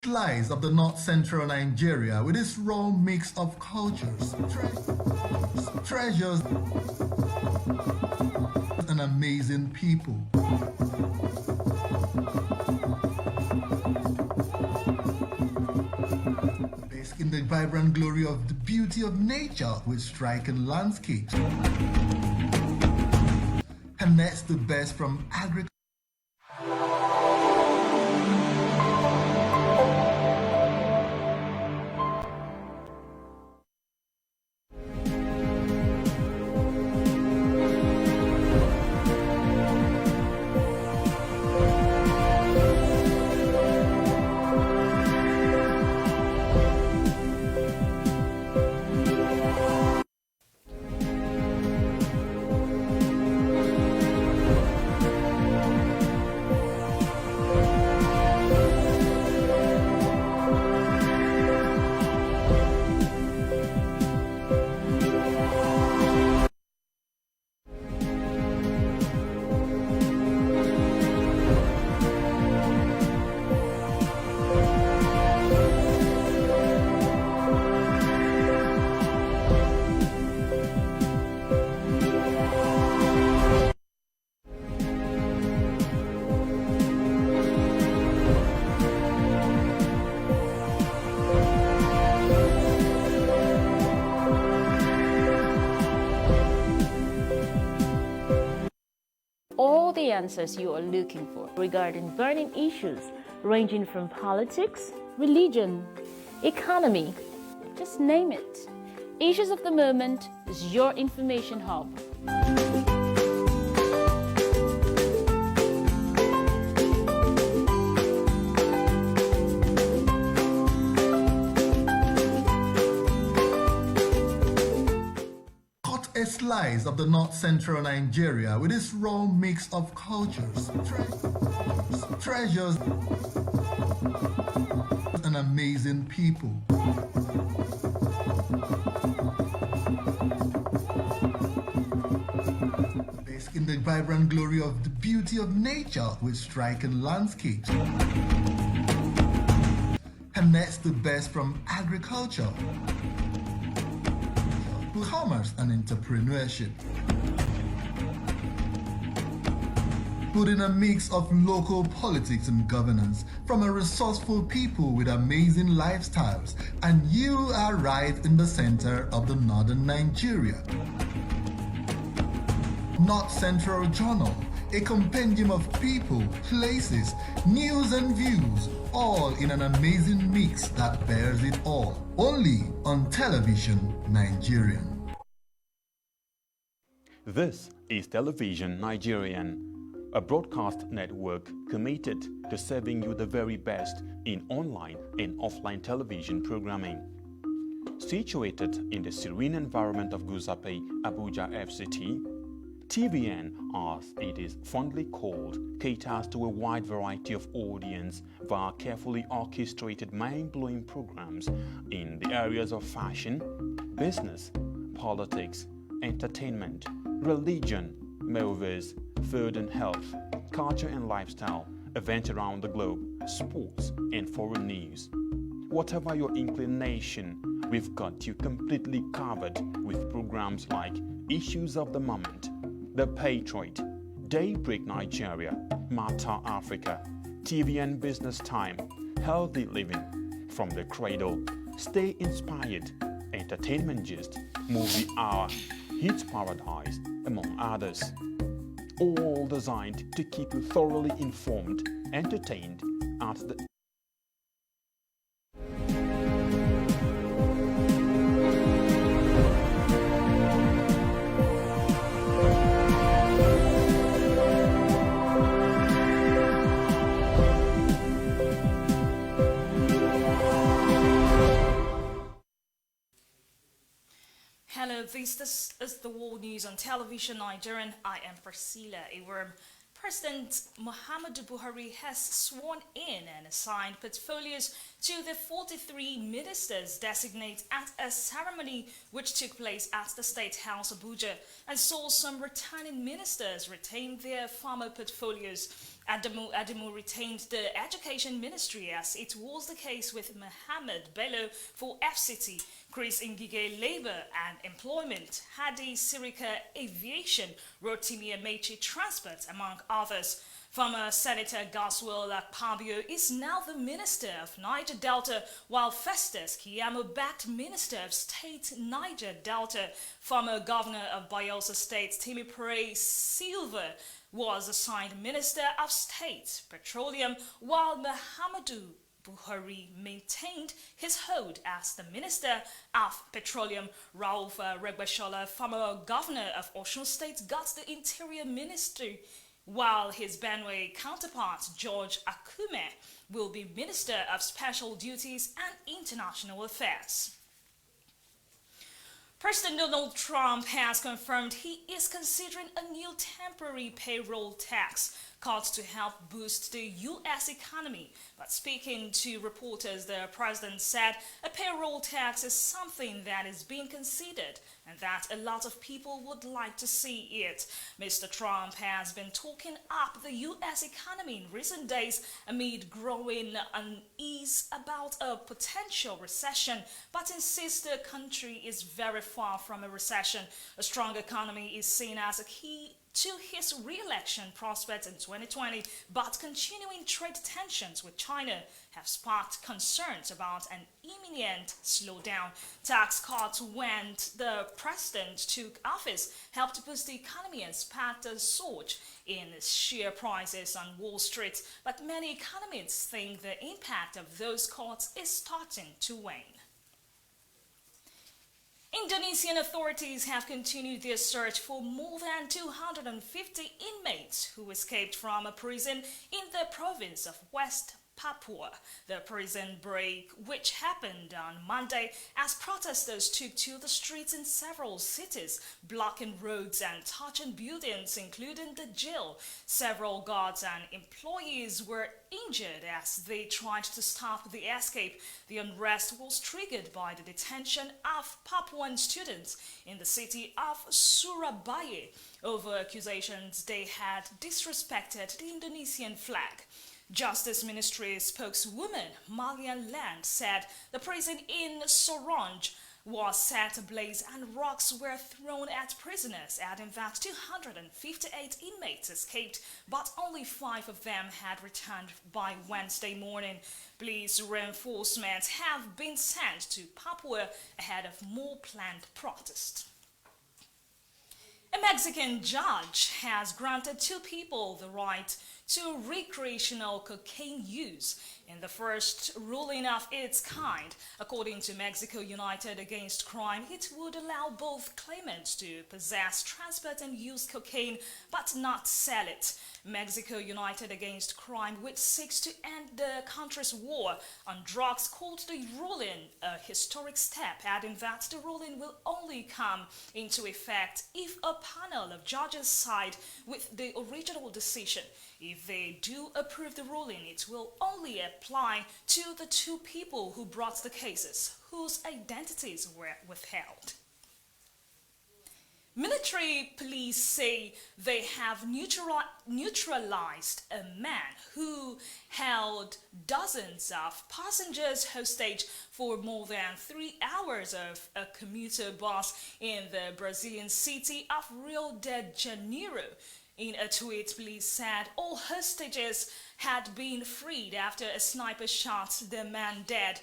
Lies of the north-central Nigeria with its raw mix of cultures, treasures, and amazing people. Based in the vibrant glory of the beauty of nature with striking landscapes. And that's the best from agriculture. All the answers you are looking for regarding burning issues ranging from politics, religion, economy, just name it. Issues of the Moment is your information hub. Slice of the north-central Nigeria with its raw mix of cultures, treasures, and amazing people. Based in the vibrant glory of the beauty of nature with striking landscapes. And that's the best from agriculture, commerce and entrepreneurship. Put in a mix of local politics and governance from a resourceful people with amazing lifestyles, and you are right in the center of the northern Nigeria. North Central Journal, a compendium of people, places, news and views, all in an amazing mix that bears it all. Only on Television Nigerian. This is Television Nigerian, a broadcast network committed to serving you the very best in online and offline television programming. Situated in the serene environment of Guzape, Abuja FCT, TVN, as it is fondly called, caters to a wide variety of audience via carefully orchestrated mind-blowing programs in the areas of fashion, business, politics, entertainment, religion, movies, food and health, culture and lifestyle, events around the globe, sports and foreign news. Whatever your inclination, we've got you completely covered with programs like Issues of the Moment, The Patriot, Daybreak Nigeria, Matter Africa, TVN Business Time, Healthy Living, From the Cradle, Stay Inspired, Entertainment Gist, Movie Hour, Hits Paradise, among others. All designed to keep you thoroughly informed, entertained at the Hello, this is the World News on Television Nigerian. I am Priscilla Iwerm. President Muhammadu Buhari has sworn in and assigned portfolios to the 43 ministers designated at a ceremony which took place at the State House Abuja and saw some returning ministers retain their former portfolios. Adamu retained the Education Ministry, as it was the case with Mohammed Bello for FCT, Chris Ngige Labour and Employment, Hadi Sirika Aviation, Rotimi Amechi Transport, among others. Former Senator Goswell Akpabio is now the Minister of Niger Delta, while Festus Keyamo backed Minister of State Niger Delta. Former Governor of Bayelsa State Timipre Silva was assigned Minister of State Petroleum, while Muhammadu Buhari maintained his hold as the Minister of Petroleum. Rauf Regbeshola, former Governor of Osun State, got the Interior Ministry, while his Benue counterpart, George Akume, will be Minister of Special Duties and International Affairs. President Donald Trump has confirmed he is considering a new temporary payroll tax cut to help boost the U.S. economy. But speaking to reporters, the president said a payroll tax is something that is being considered and that a lot of people would like to see it. Mr. Trump has been talking up the U.S. economy in recent days amid growing unease about a potential recession, but insists the country is very far from a recession. A strong economy is seen as a key to his re-election prospects in 2020, but continuing trade tensions with China have sparked concerns about an imminent slowdown. Tax cuts when the president took office helped boost the economy and sparked a surge in share prices on Wall Street, but many economists think the impact of those cuts is starting to wane. Indonesian authorities have continued their search for more than 250 inmates who escaped from a prison in the province of West Papua. The prison break, which happened on Monday as protesters took to the streets in several cities, blocking roads and touching buildings, including the jail. Several guards and employees were injured as they tried to stop the escape. The unrest was triggered by the detention of Papuan students in the city of Surabaya over accusations they had disrespected the Indonesian flag. Justice Ministry spokeswoman Malian Land said the prison in Sorong was set ablaze and rocks were thrown at prisoners, adding that 258 inmates escaped, but only 5 of them had returned by Wednesday morning. Police reinforcements have been sent to Papua ahead of more planned protests. A Mexican judge has granted 2 people the right to recreational cocaine use in the first ruling of its kind. According to Mexico United Against Crime, it would allow both claimants to possess, transport and use cocaine, but not sell it. Mexico United Against Crime, which seeks to end the country's war on drugs, called the ruling a historic step, adding that the ruling will only come into effect if a panel of judges side with the original decision. If they do approve the ruling, it will only apply to the 2 people who brought the cases, whose identities were withheld. Military police say they have neutralized a man who held dozens of passengers hostage for more than 3 hours of a commuter bus in the Brazilian city of Rio de Janeiro. In a tweet, police said all hostages had been freed after a sniper shot the man dead,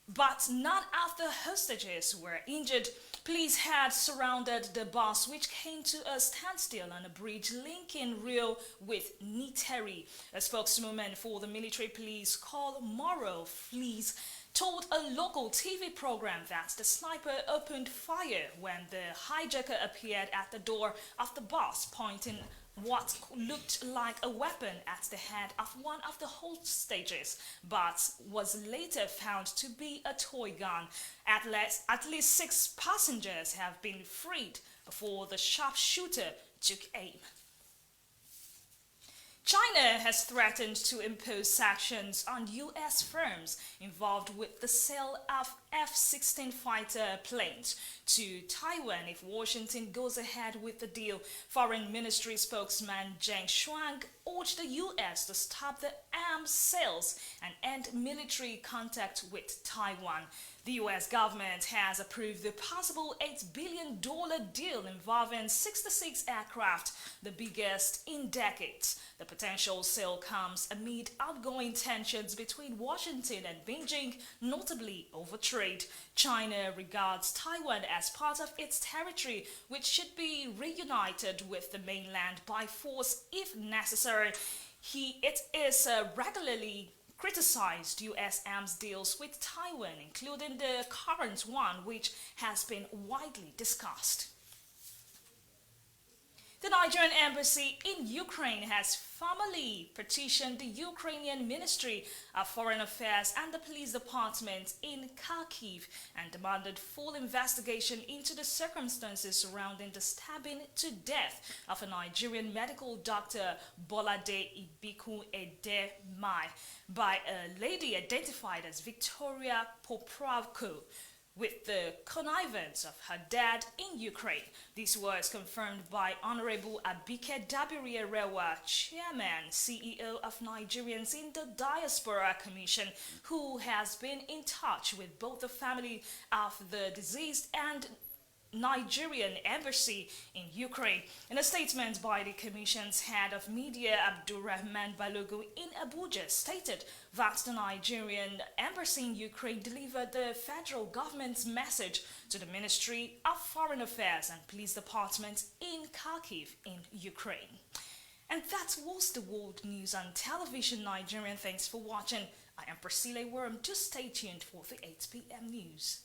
but none of the hostages were injured. Police had surrounded the bus, which came to a standstill on a bridge linking Rio with Niteri. A spokeswoman for the military police, called Mauro Flees, told a local TV program that the sniper opened fire when the hijacker appeared at the door of the bus, pointing what looked like a weapon at the head of one of the hostages, but was later found to be a toy gun. At least 6 passengers have been freed before the sharpshooter took aim. China has threatened to impose sanctions on U.S. firms involved with the sale of F-16 fighter planes to Taiwan if Washington goes ahead with the deal. Foreign Ministry spokesman Zheng Shuang urged the U.S. to stop the arms sales and end military contact with Taiwan. The U.S. government has approved the possible $8 billion deal involving 66 aircraft, the biggest in decades. The potential sale comes amid ongoing tensions between Washington and Beijing, notably over trade. China regards Taiwan as part of its territory, which should be reunited with the mainland by force if necessary. It is regularly criticized U.S. arms deals with Taiwan, including the current one, which has been widely discussed. The Nigerian embassy in Ukraine has formally petitioned the Ukrainian Ministry of Foreign Affairs and the police department in Kharkiv and demanded full investigation into the circumstances surrounding the stabbing to death of a Nigerian medical doctor, Bolade Ibiku Edemai, by a lady identified as Victoria Poprawko, with the connivance of her dad in Ukraine. These words confirmed by Honorable Abike Dabiri-Erewa, Chairman, CEO of Nigerians in the Diaspora Commission, who has been in touch with both the family of the deceased and Nigerian embassy in Ukraine. In a statement by the Commission's head of media, Abdulrahman Balogu in Abuja, stated that the Nigerian embassy in Ukraine delivered the federal government's message to the Ministry of Foreign Affairs and Police Department in Kharkiv in Ukraine. And that was the World News on Television Nigerian. Thanks for watching. I am Priscilla Worm. Just stay tuned for the 8 p.m. news.